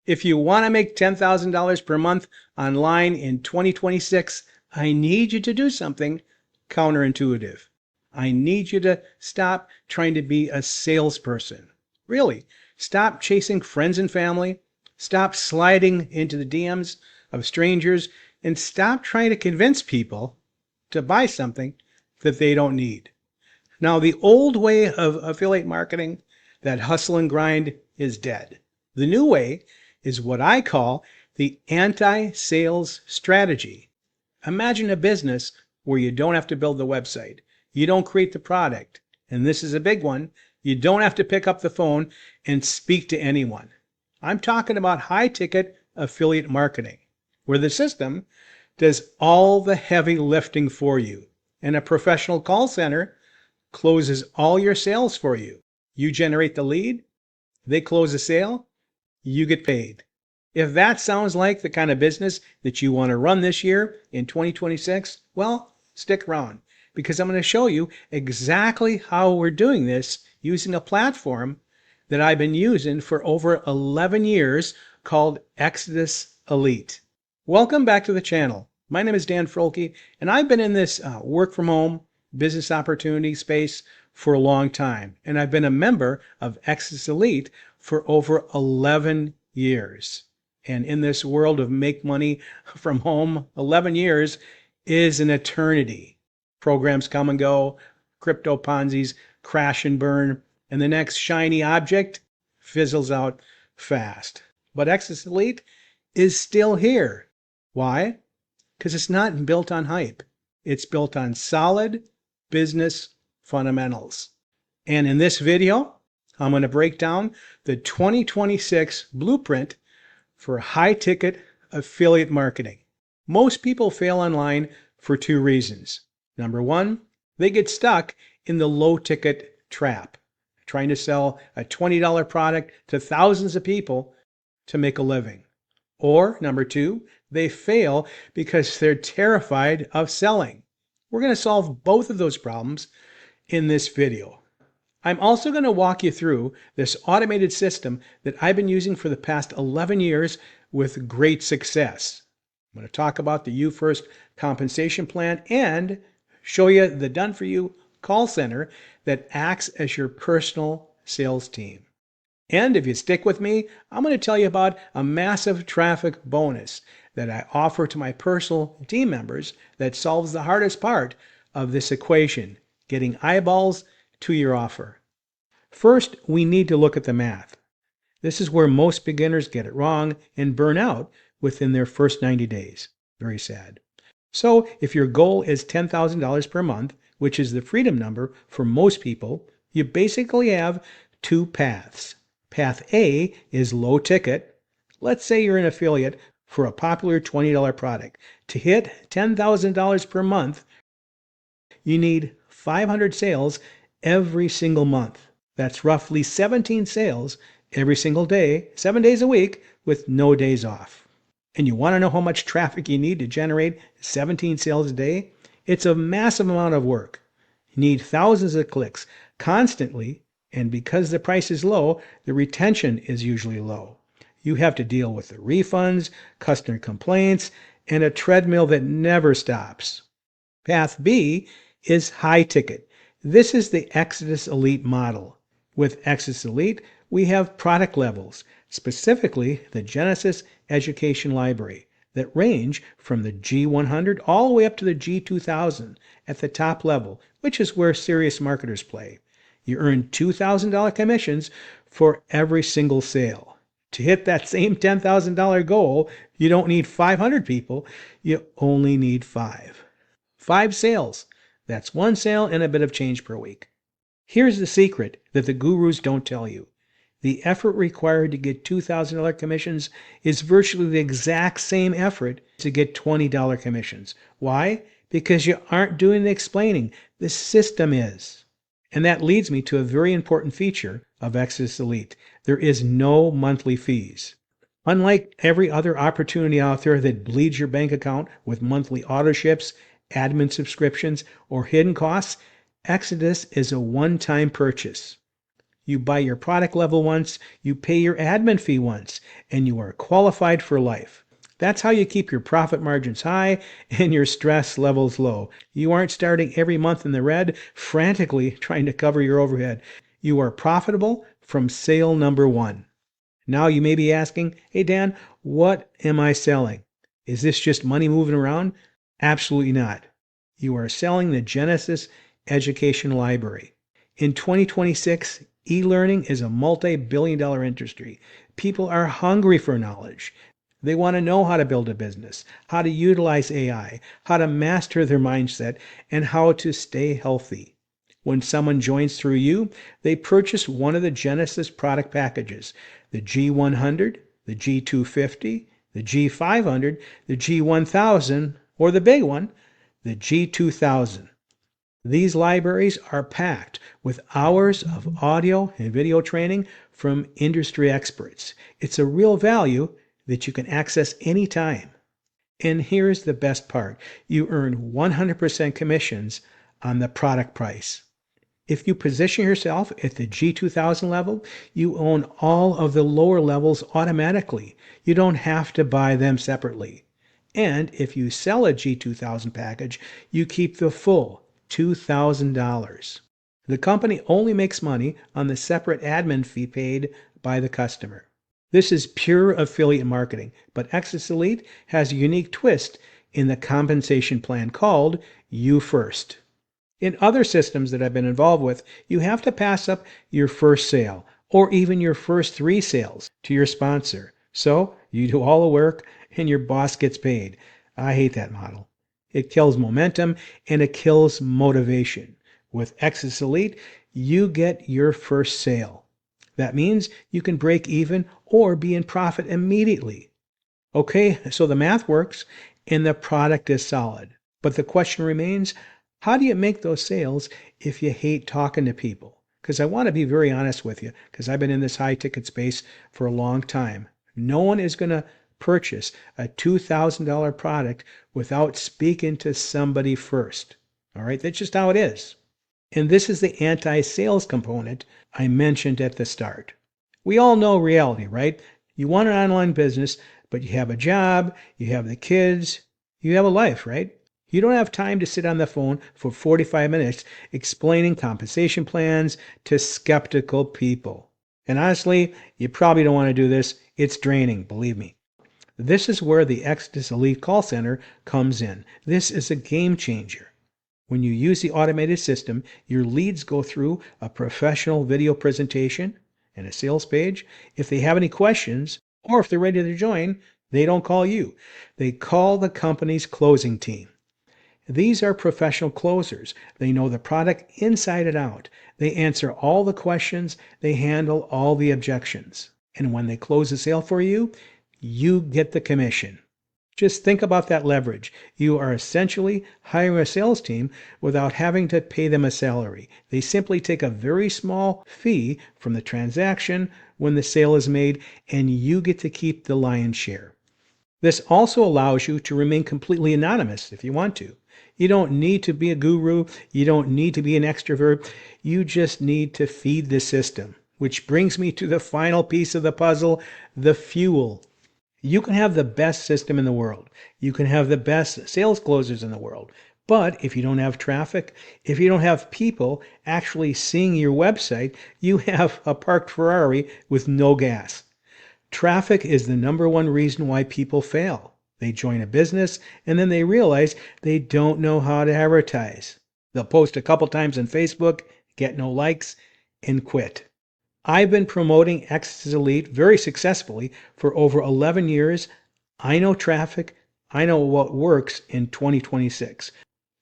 If you want to make $10,000 per month online in 2026, I need you to do something counterintuitive. I need you to stop trying to be a salesperson. Really, stop chasing friends and family. Stop sliding into the DMs of strangers and stop trying to convince people to buy something that they don't need. Now, the old way of affiliate marketing, that hustle and grind, is dead. The new way is what I call the anti-sales strategy. Imagine a business where you don't have to build the website. You don't create the product. And this is a big one. You don't have to pick up the phone and speak to anyone. I'm talking about high-ticket affiliate marketing, where the system does all the heavy lifting for you, and a professional call center closes all your sales for you. You generate the lead, they close the sale, you get paid. If that sounds like the kind of business that you want to run this year in 2026, well, stick around, because I'm going to show you exactly how we're doing this using a platform that I've been using for over 11 years called Exitus Elite. Welcome back to the channel. My name is Dan Froelke, and I've been in this work from home business opportunity space for a long time. And I've been a member of Exitus Elite for over 11 years. And in this world of make money from home, 11 years is an eternity. Programs come and go, crypto Ponzi's crash and burn, and the next shiny object fizzles out fast. But Exitus Elite is still here. Why? Because it's not built on hype. It's built on solid business fundamentals. And in this video, I'm going to break down the 2026 blueprint for high-ticket affiliate marketing. Most people fail online for two reasons. Number one, they get stuck in the low-ticket trap, trying to sell a $20 product to thousands of people to make a living. Or number two, they fail because they're terrified of selling. We're going to solve both of those problems in this video. I'm also going to walk you through this automated system that I've been using for the past 11 years with great success. I'm going to talk about the You First compensation plan and show you the done-for-you call center that acts as your personal sales team. And if you stick with me, I'm going to tell you about a massive traffic bonus that I offer to my personal team members that solves the hardest part of this equation, getting eyeballs to your offer. First, we need to look at the math. This is where most beginners get it wrong and burn out within their first 90 days. Very sad. So if your goal is $10,000 per month, which is the freedom number for most people, you basically have two paths. Path A is low ticket. Let's say you're an affiliate for a popular $20 product. To hit $10,000 per month, you need 500 sales every single month. That's roughly 17 sales every single day, 7 days a week, with no days off. And you want to know how much traffic you need to generate 17 sales a day? It's a massive amount of work. You need thousands of clicks constantly, and because the price is low, the retention is usually low. You have to deal with the refunds, customer complaints, and a treadmill that never stops. Path B is high ticket. This is the Exitus Elite model. With Exitus Elite, we have product levels, specifically the Genesis Education Library, that range from the G100 all the way up to the G2000 at the top level, which is where serious marketers play. You earn $2,000 commissions for every single sale. To hit that same $10,000 goal, you don't need 500 people, you only need 5. 5 sales. That's 1 sale and a bit of change per week. Here's the secret that the gurus don't tell you. The effort required to get $2,000 commissions is virtually the exact same effort to get $20 commissions. Why? Because you aren't doing the explaining. The system is. And that leads me to a very important feature of Exitus Elite. There is no monthly fees. Unlike every other opportunity out there that bleeds your bank account with monthly auto ships, admin subscriptions, or hidden costs, Exitus is a one-time purchase. You buy your product level once, you pay your admin fee once, and you are qualified for life. That's how you keep your profit margins high and your stress levels low. You aren't starting every month in the red, frantically trying to cover your overhead. You are profitable from sale number one. Now you may be asking, hey Dan, what am I selling? Is this just money moving around? Absolutely not. You are selling the Genesis Education Library. In 2026, e-learning is a multi-billion-dollar industry. People are hungry for knowledge. They want to know how to build a business, how to utilize AI, how to master their mindset, and how to stay healthy. When someone joins through you, they purchase one of the Genesis product packages, the G100, the G250, the G500, the G1000, or the big one, the G2000. These libraries are packed with hours of audio and video training from industry experts. It's a real value that you can access anytime. And here's the best part. You earn 100% commissions on the product price. If you position yourself at the G2000 level, you own all of the lower levels automatically. You don't have to buy them separately. And if you sell a G2000 package, you keep the full $2,000. The company only makes money on the separate admin fee paid by the customer. This is pure affiliate marketing, but Exitus Elite has a unique twist in the compensation plan called You First. In other systems that I've been involved with, you have to pass up your first sale or even your first 3 sales to your sponsor. So you do all the work and your boss gets paid. I hate that model. It kills momentum and it kills motivation. With Exitus Elite, you get your first sale. That means you can break even or be in profit immediately. Okay, so the math works and the product is solid. But the question remains, how do you make those sales if you hate talking to people? Because I want to be very honest with you, because I've been in this high ticket space for a long time. No one is going to purchase a $2,000 product without speaking to somebody first. All right, that's just how it is. And this is the anti-sales component I mentioned at the start. We all know reality, right? You want an online business, but you have a job, you have the kids, you have a life, right? You don't have time to sit on the phone for 45 minutes explaining compensation plans to skeptical people. And honestly, you probably don't want to do this. It's draining, believe me. This is where the Exitus Elite call center comes in. This is a game changer. When you use the automated system, your leads go through a professional video presentation and a sales page. If they have any questions or if they're ready to join, they don't call you. They call the company's closing team. These are professional closers. They know the product inside and out. They answer all the questions. They handle all the objections. And when they close the sale for you, you get the commission. Just think about that leverage. You are essentially hiring a sales team without having to pay them a salary. They simply take a very small fee from the transaction when the sale is made, and you get to keep the lion's share. This also allows you to remain completely anonymous if you want to. You don't need to be a guru. You don't need to be an extrovert. You just need to feed the system. Which brings me to the final piece of the puzzle, the fuel. You can have the best system in the world. You can have the best sales closers in the world. But if you don't have traffic, if you don't have people actually seeing your website, you have a parked Ferrari with no gas. Traffic is the number one reason why people fail. They join a business and then they realize they don't know how to advertise. They'll post a couple times on Facebook, get no likes, and quit. I've been promoting Exitus Elite very successfully for over 11 years. I know traffic. I know what works in 2026.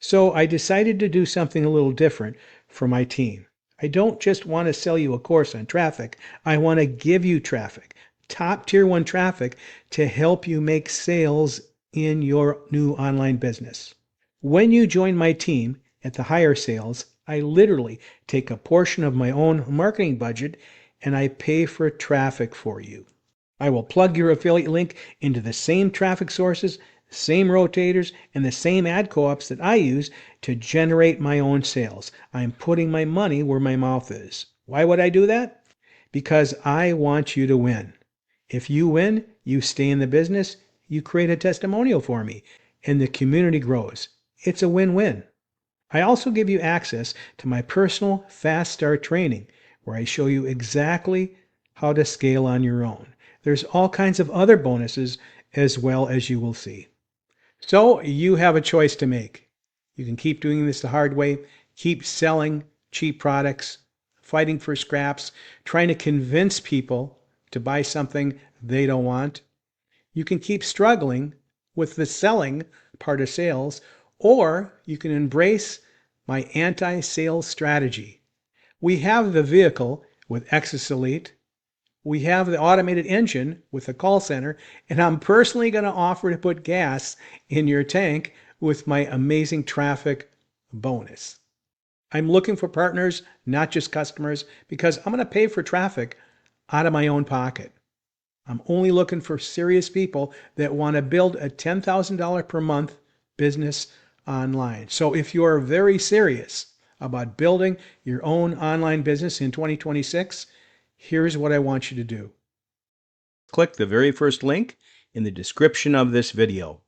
So I decided to do something a little different for my team. I don't just want to sell you a course on traffic. I want to give you traffic, top tier 1 traffic to help you make sales in your new online business. When you join my team at the higher sales, I literally take a portion of my own marketing budget and I pay for traffic for you. I will plug your affiliate link into the same traffic sources, same rotators, and the same ad co-ops that I use to generate my own sales. I'm putting my money where my mouth is. Why would I do that? Because I want you to win. If you win, you stay in the business, you create a testimonial for me, and the community grows. It's a win-win. I also give you access to my personal Fast Start training, where I show you exactly how to scale on your own. There's all kinds of other bonuses as well, as you will see. So you have a choice to make. You can keep doing this the hard way, keep selling cheap products, fighting for scraps, trying to convince people to buy something they don't want. You can keep struggling with the selling part of sales, or you can embrace my anti-sales strategy. We have the vehicle with Exitus Elite. We have the automated engine with the call center, and I'm personally going to offer to put gas in your tank with my amazing traffic bonus. I'm looking for partners, not just customers, because I'm going to pay for traffic out of my own pocket. I'm only looking for serious people that want to build a $10,000 per month business online. So if you are very serious about building your own online business in 2026, here's what I want you to do. Click the very first link in the description of this video.